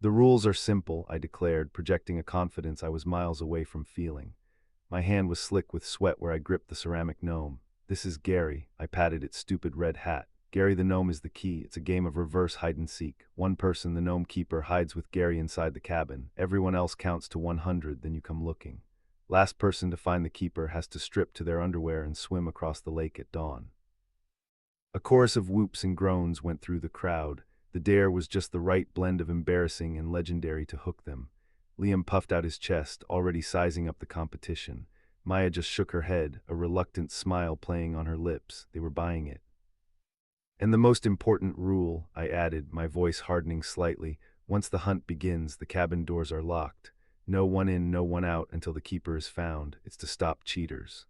The rules are simple, I declared, projecting a confidence I was miles away from feeling. My hand was slick with sweat where I gripped the ceramic gnome. This is Gary, I patted its stupid red hat. Gary the gnome is the key. It's a game of reverse hide-and-seek. One person, the gnome keeper, hides with Gary inside the cabin. Everyone else counts to 100, then you come looking. Last person to find the keeper has to strip to their underwear and swim across the lake at dawn. A chorus of whoops and groans went through the crowd. The dare was just the right blend of embarrassing and legendary to hook them. Liam puffed out his chest, already sizing up the competition. Maya just shook her head, a reluctant smile playing on her lips. They were buying it. And the most important rule, I added, my voice hardening slightly, once the hunt begins, the cabin doors are locked. No one in, no one out until the keeper is found. It's to stop cheaters.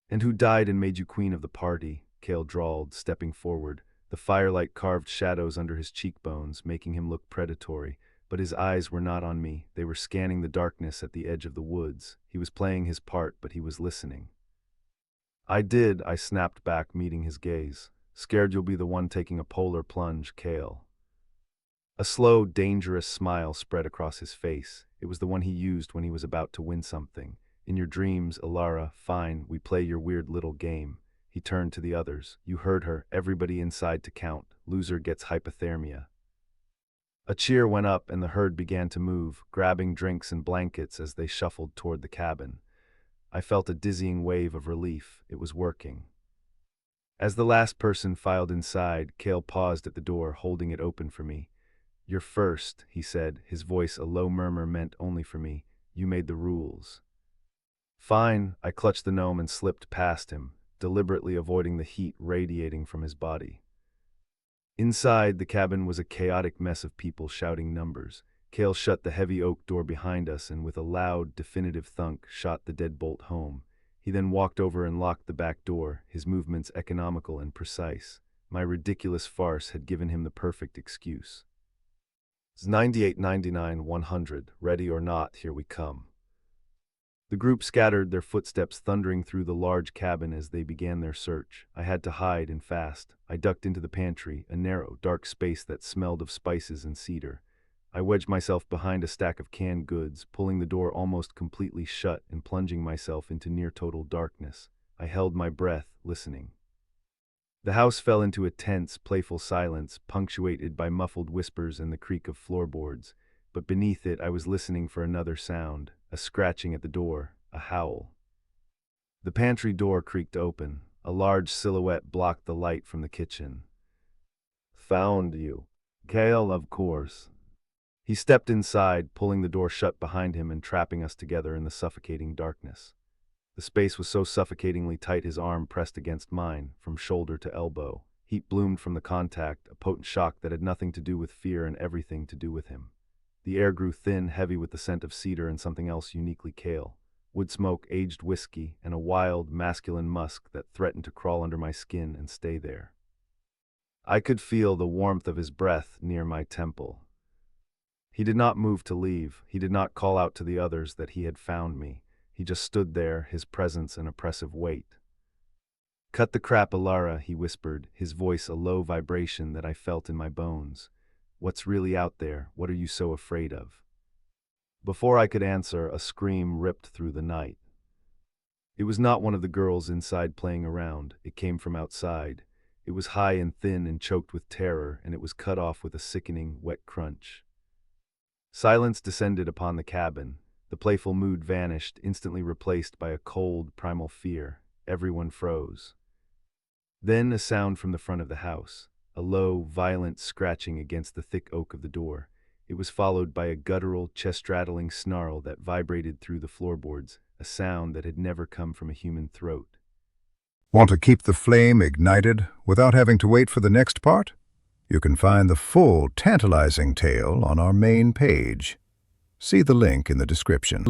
And who died and made you queen of the party? Kael drawled, stepping forward. The firelight carved shadows under his cheekbones, making him look predatory, but his eyes were not on me. They were scanning the darkness at the edge of the woods. He was playing his part, but he was listening. I snapped back, meeting his gaze. Scared you'll be the one taking a polar plunge, Kael. A slow, dangerous smile spread across his face. It was the one he used when he was about to win something. In your dreams, Elara, fine, we play your weird little game. He turned to the others. You heard her, everybody inside to count. Loser gets hypothermia. A cheer went up and the herd began to move, grabbing drinks and blankets as they shuffled toward the cabin. I felt a dizzying wave of relief. It was working. As the last person filed inside, Kael paused at the door, holding it open for me. You're first, he said, his voice a low murmur meant only for me. You made the rules. Fine, I clutched the gnome and slipped past him, deliberately avoiding the heat radiating from his body. Inside, the cabin was a chaotic mess of people shouting numbers. Kael shut the heavy oak door behind us and with a loud, definitive thunk shot the deadbolt home. He then walked over and locked the back door, his movements economical and precise. My ridiculous farce had given him the perfect excuse. 98, 99, 100, ready or not, here we come. The group scattered, their footsteps thundering through the large cabin as they began their search. I had to hide and fast. I ducked into the pantry, a narrow, dark space that smelled of spices and cedar. I wedged myself behind a stack of canned goods, pulling the door almost completely shut and plunging myself into near-total darkness. I held my breath, listening. The house fell into a tense, playful silence, punctuated by muffled whispers and the creak of floorboards. But beneath it, I was listening for another sound, a scratching at the door, a howl. The pantry door creaked open. A large silhouette blocked the light from the kitchen. Found you. Kael, of course. He stepped inside, pulling the door shut behind him and trapping us together in the suffocating darkness. The space was so suffocatingly tight his arm pressed against mine, from shoulder to elbow. Heat bloomed from the contact, a potent shock that had nothing to do with fear and everything to do with him. The air grew thin, heavy with the scent of cedar and something else uniquely Kael. Wood smoke, aged whiskey, and a wild, masculine musk that threatened to crawl under my skin and stay there. I could feel the warmth of his breath near my temple. He did not move to leave. He did not call out to the others that he had found me. He just stood there, his presence an oppressive weight. Cut the crap, Elara, he whispered, his voice a low vibration that I felt in my bones. What's really out there? What are you so afraid of? Before I could answer, a scream ripped through the night. It was not one of the girls inside playing around. It came from outside. It was high and thin and choked with terror, and it was cut off with a sickening, wet crunch. Silence descended upon the cabin. The playful mood vanished, instantly replaced by a cold, primal fear. Everyone froze. Then a sound from the front of the house, a low, violent scratching against the thick oak of the door. It was followed by a guttural, chest-rattling snarl that vibrated through the floorboards, a sound that had never come from a human throat. Want to keep the flame ignited without having to wait for the next part? You can find the full, tantalizing tale on our main page. See the link in the description.